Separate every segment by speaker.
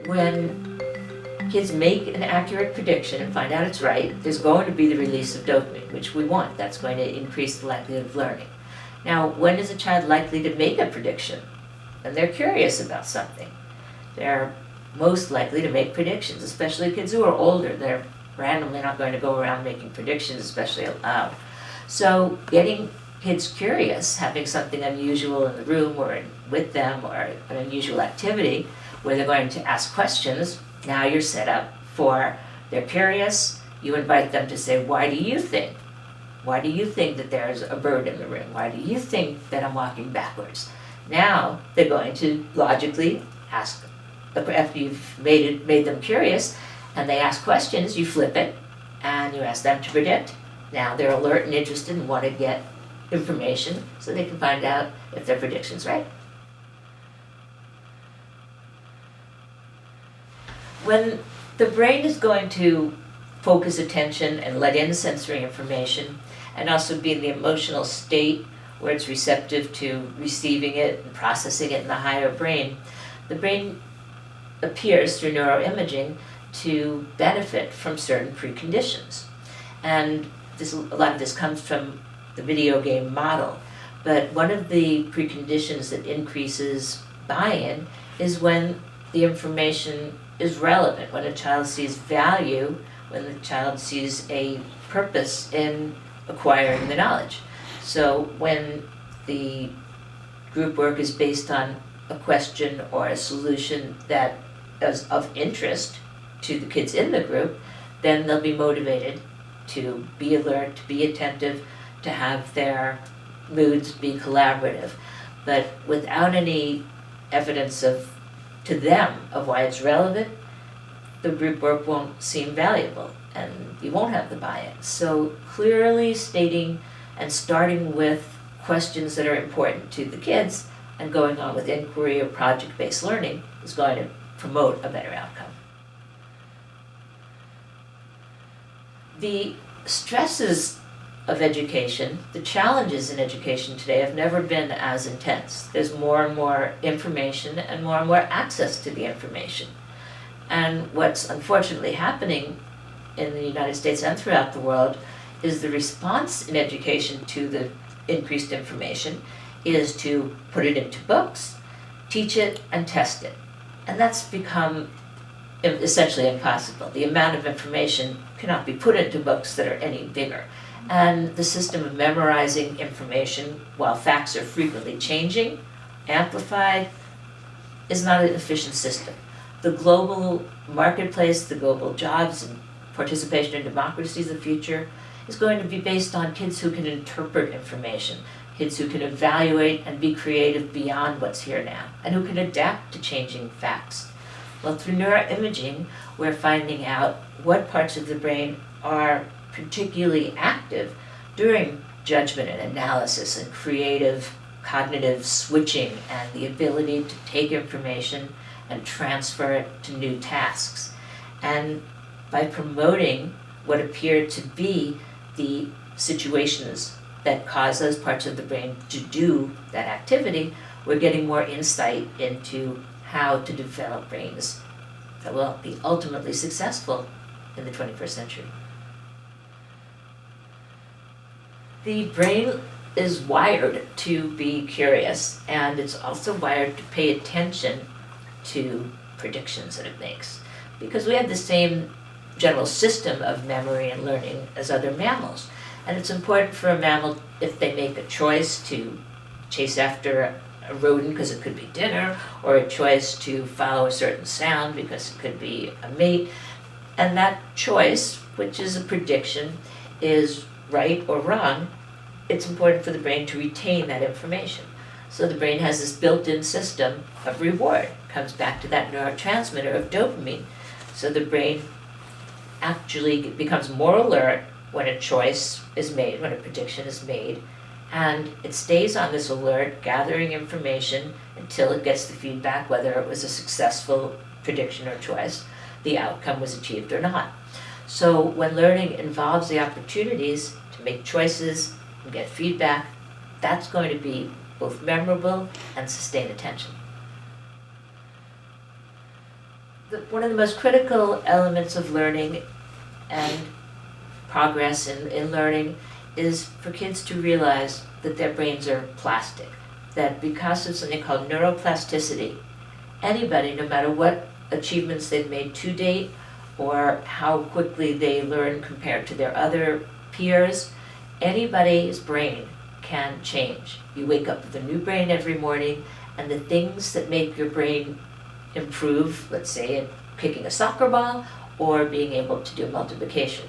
Speaker 1: when kids make an accurate prediction and find out it's right, there's going to be the release of dopamine, which we want. That's going to increase the likelihood of learning. Now, when is a child likely to make a prediction? And they're curious about something. They're most likely to make predictions, especially kids who are older. They're randomly not going to go around making predictions, especially aloud. So getting kids curious, having something unusual in the room or with them, or an unusual activity where they're going to ask questions, now you're set up for, they're curious, you invite them to say, why do you think? Why do you think that there's a bird in the room? Why do you think that I'm walking backwards? Now they're going to logically ask, after you've made them curious and they ask questions, you flip it and you ask them to predict. Now they're alert and interested and want to get information so they can find out if their prediction's right. When the brain is going to focus attention and let in sensory information, and also be in the emotional state where it's receptive to receiving it and processing it in the higher brain, the brain appears through neuroimaging to benefit from certain preconditions. And a lot of this comes from the video game model, but one of the preconditions that increases buy-in is when the information is relevant, when a child sees value, when the child sees a purpose in acquiring the knowledge. So when the group work is based on a question or a solution that is of interest to the kids in the group, then they'll be motivated to be alert, to be attentive, to have their moods be collaborative. But without any evidence to them of why it's relevant, the group work won't seem valuable and you won't have the buy-in. So clearly stating and starting with questions that are important to the kids and going on with inquiry or project-based learning is going to promote a better outcome. The stresses of education, the challenges in education today have never been as intense. There's more and more information and more access to the information. And what's unfortunately happening in the United States and throughout the world is the response in education to the increased information is to put it into books, teach it, and test it. And that's become essentially impossible. The amount of information cannot be put into books that are any bigger. And the system of memorizing information, while facts are frequently changing, amplified, is not an efficient system. The global marketplace, the global jobs and participation in democracy of the future is going to be based on kids who can interpret information, kids who can evaluate and be creative beyond what's here now, and who can adapt to changing facts. Well, through neuroimaging, we're finding out what parts of the brain are particularly active during judgment and analysis and creative cognitive switching and the ability to take information and transfer it to new tasks. And by promoting what appear to be the situations that cause those parts of the brain to do that activity, we're getting more insight into how to develop brains that will be ultimately successful in the 21st century. The brain is wired to be curious, and it's also wired to pay attention to predictions that it makes, because we have the same general system of memory and learning as other mammals. And it's important for a mammal, if they make a choice to chase after a rodent because it could be dinner, or a choice to follow a certain sound because it could be a mate, and that choice, which is a prediction, is right or wrong, it's important for the brain to retain that information. So the brain has this built-in system of reward. It comes back to that neurotransmitter of dopamine. So the brain actually becomes more alert when a choice is made, when a prediction is made, and it stays on this alert, gathering information until it gets the feedback whether it was a successful prediction or choice, the outcome was achieved or not. So when learning involves the opportunities to make choices and get feedback, that's going to be both memorable and sustain attention. one of the most critical elements of learning and progress in learning is for kids to realize that their brains are plastic, that because of something called neuroplasticity, anybody, no matter what achievements they've made to date or how quickly they learn compared to their other peers, anybody's brain can change. You wake up with a new brain every morning, and the things that make your brain improve, let's say in kicking a soccer ball or being able to do multiplication,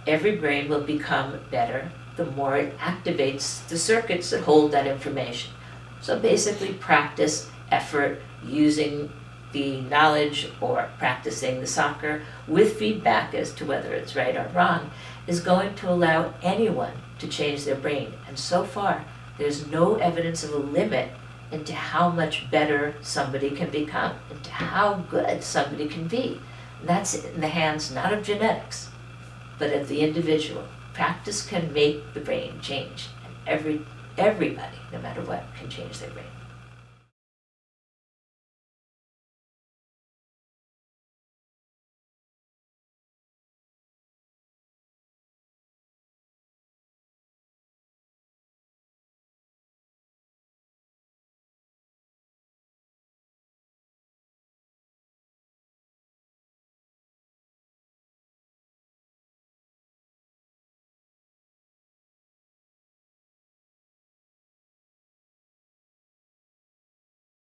Speaker 1: every brain will become better the more it activates the circuits that hold that information. So basically practice, effort, using the knowledge or practicing the soccer with feedback as to whether it's right or wrong is going to allow anyone to change their brain. And so far, there's no evidence of a limit into how much better somebody can become, into how good somebody can be. And that's in the hands not of genetics, but of the individual. Practice can make the brain change, and everybody, no matter what, can change their brain.